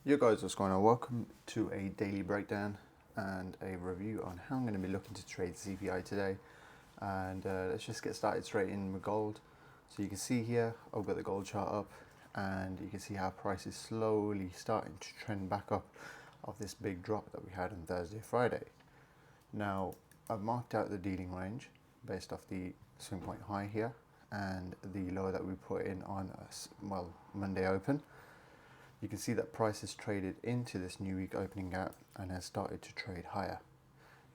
Yo guys, what's going on? Welcome to a daily breakdown and a review on how I'm going to be looking to trade CPI today. And let's just get started straight in with gold. So you can see here, I've got the gold chart up and you can see how price is slowly starting to trend back up of this big drop that we had on Thursday, Friday. Now, I've marked out the dealing range based off the swing point high here and the low that we put in on Monday open. You can see that price has traded into this new week opening gap and has started to trade higher.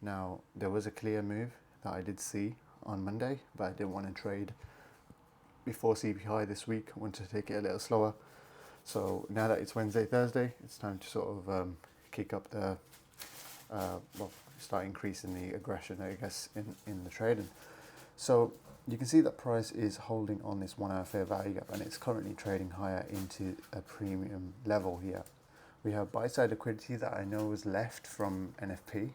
Now, there was a clear move that I did see on Monday, but I didn't want to trade before CPI this week. I wanted to take it a little slower. So now that it's Wednesday, Thursday, it's time to sort of kick up the, start increasing the aggression, I guess, in the trading. So you can see that price is holding on this 1 hour fair value gap and it's currently trading higher into a premium level here. We have buy side liquidity that I know was left from NFP,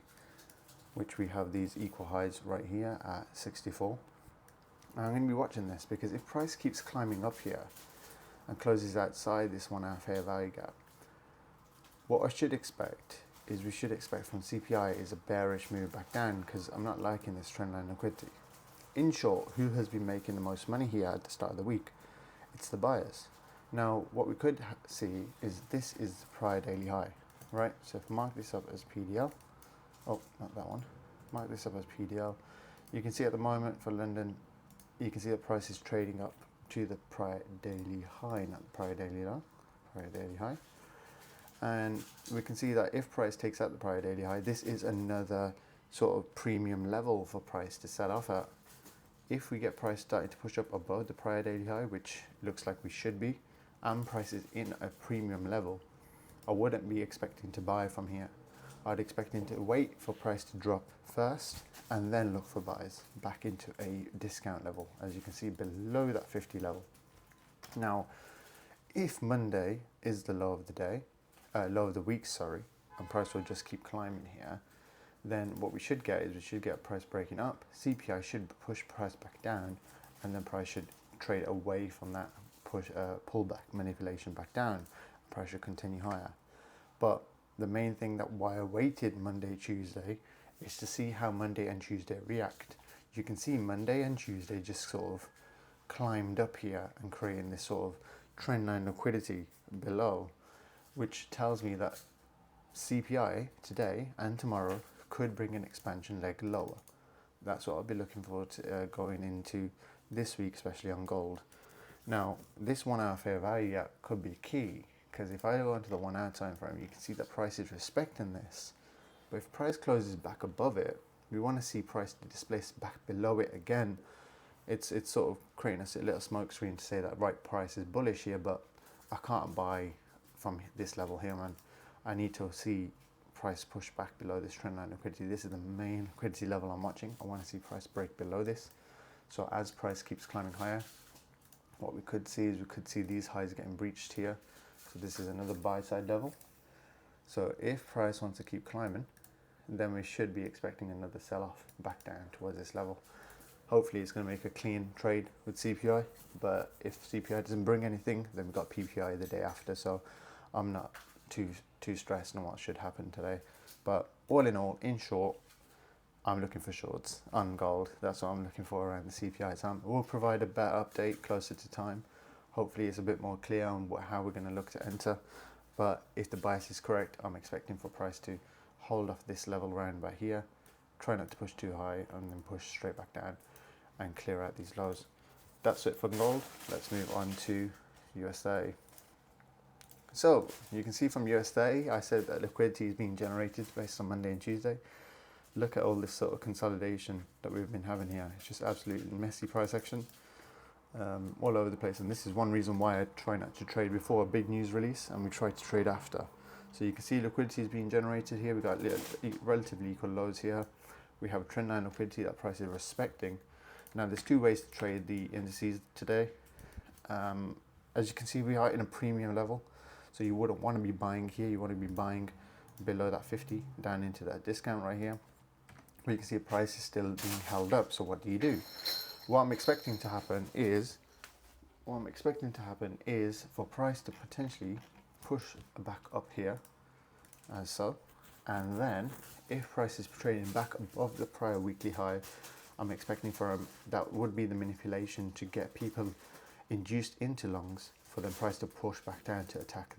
which we have these equal highs right here at 64. And I'm going to be watching this because if price keeps climbing up here and closes outside this 1 hour fair value gap, what I should expect is we should expect from CPI is a bearish move back down because I'm not liking this trendline liquidity. In short, who has been making the most money here at the start of the week? It's the buyers. Now, what we could see is this is the prior daily high, right? So if I mark this up as PDL, oh, not that one, mark this up as PDL, you can see at the moment for London, you can see the price is trading up to the prior daily high, not the prior daily low, prior daily high. And we can see that if price takes out the prior daily high, this is another sort of premium level for price to sell off at. If we get price starting to push up above the prior daily high, which looks like we should be, and price is in a premium level, I wouldn't be expecting to buy from here. I'd expecting to wait for price to drop first and then look for buys back into a discount level, as you can see below that 50 level. Now, if Monday is the low of the day, low of the week, sorry, and price will just keep climbing here, then what we should get is we should get price breaking up. CPI should push price back down, and then price should trade away from that pullback manipulation back down. Price should continue higher. But the main thing that why I waited Monday, Tuesday is to see how Monday and Tuesday react. You can see Monday and Tuesday just sort of climbed up here and creating this sort of trendline liquidity below, which tells me that CPI today and tomorrow could bring an expansion leg lower. That's what I'll be looking for going into this week, especially on gold. Now, this 1 hour fair value gap could be key because if I go into the 1 hour time frame, you can see that price is respecting this. But if price closes back above it, we want to see price displace back below it again. It's sort of creating a little smoke screen to say that right, price is bullish here, but I can't buy from this level here, man. I need to see price push back below this trendline liquidity. This is the main liquidity level I'm watching. I want to see price break below this. So as price keeps climbing higher, what we could see is we could see these highs getting breached here. So this is another buy side level. So if price wants to keep climbing, then we should be expecting another sell off back down towards this level. Hopefully it's going to make a clean trade with CPI, but if CPI doesn't bring anything, then we've got PPI the day after. So I'm not too stressed on what should happen today. But all in all, in short, I'm looking for shorts on gold. That's what I'm looking for around the CPI time. We'll provide a better update closer to time. Hopefully it's a bit more clear on how we're going to look to enter. But if the bias is correct, I'm expecting for price to hold off this level around by here, try not to push too high and then push straight back down and clear out these lows. That's it for gold. Let's move on to US30. So you can see from US30, I said that liquidity is being generated based on Monday and Tuesday. Look at all this sort of consolidation that we've been having here. It's just absolutely messy price action all over the place. And this is one reason why I try not to trade before a big news release and we try to trade after. So you can see liquidity is being generated here. We've got relatively equal lows here. We have a trendline liquidity that price is respecting. Now there's two ways to trade the indices today. As you can see, we are in a premium level. So you wouldn't want to be buying here. You want to be buying below that 50 down into that discount right here. But you can see the price is still being held up. So what do? What I'm expecting to happen is for price to potentially push back up here, as so. And then, if price is trading back above the prior weekly high, I'm expecting that would be the manipulation to get people induced into longs for the price to push back down to attack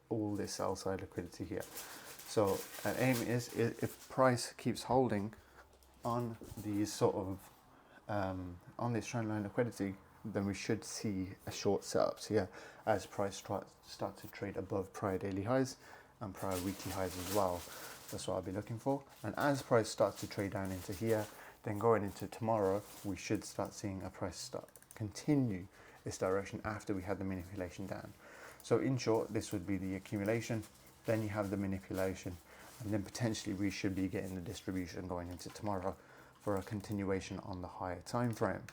all this sell side liquidity here. So an aim is if price keeps holding on these sort of on this trend line liquidity, then we should see a short setups here as price starts to trade above prior daily highs and prior weekly highs as well. That's what I'll be looking for. And as price starts to trade down into here, then going into tomorrow, we should start seeing a price continue this direction after we had the manipulation down. So in short, this would be the accumulation, then you have the manipulation, and then potentially we should be getting the distribution going into tomorrow for a continuation on the higher time frame.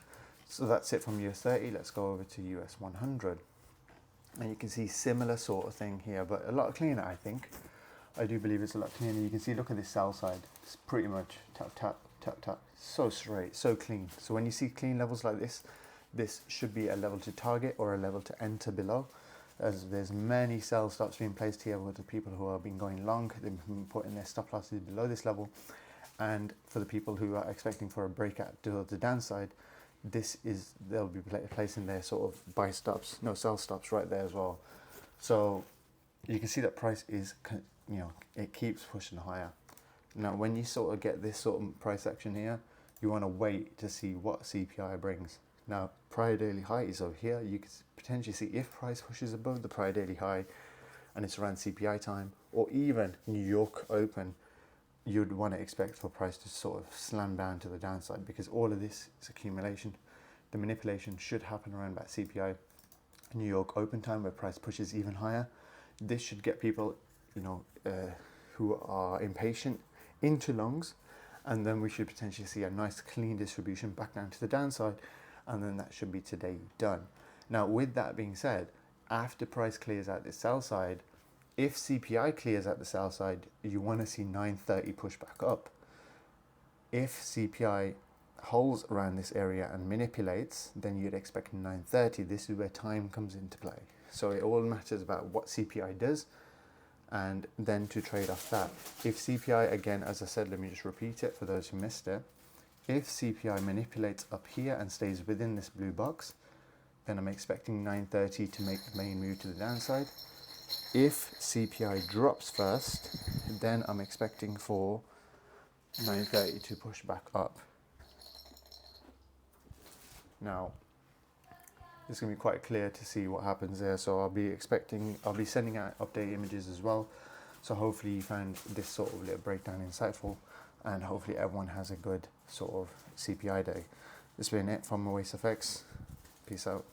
So that's it from US30. Let's go over to US100. And you can see similar sort of thing here, but a lot cleaner, I think. I do believe it's a lot cleaner. You can see, look at this sell side. It's pretty much tap, tap, tap, tap. So straight, so clean. So when you see clean levels like this, this should be a level to target or a level to enter below, as there's many sell stops being placed here with the people who have been going long. They've been putting their stop losses below this level. And for the people who are expecting for a breakout to the downside, they'll be placing their sort of buy stops, no sell stops right there as well. So you can see that price is, it keeps pushing higher. Now, when you sort of get this sort of price action here, you want to wait to see what CPI brings. Now, prior daily high is over here. You can potentially see if price pushes above the prior daily high and it's around CPI time, or even New York open, you'd want to expect for price to sort of slam down to the downside, because all of this is accumulation. The manipulation should happen around about CPI, New York open time, where price pushes even higher. This should get people, who are impatient into longs, and then we should potentially see a nice clean distribution back down to the downside, and then that should be today done. Now, with that being said, after price clears out the sell side, if CPI clears out the sell side, you want to see 930 push back up. If CPI holds around this area and manipulates, then you'd expect 930. This is where time comes into play. So it all matters about what CPI does, and then to trade off that. If CPI, again, as I said, let me just repeat it for those who missed it. If CPI manipulates up here and stays within this blue box, then I'm expecting 930 to make the main move to the downside. If CPI drops first, then I'm expecting for 930 to push back up. Now, it's going to be quite clear to see what happens there. So I'll be sending out update images as well. So hopefully you found this sort of little breakdown insightful, and hopefully everyone has a good sort of CPI day. This has been it from OaseFX. Peace out.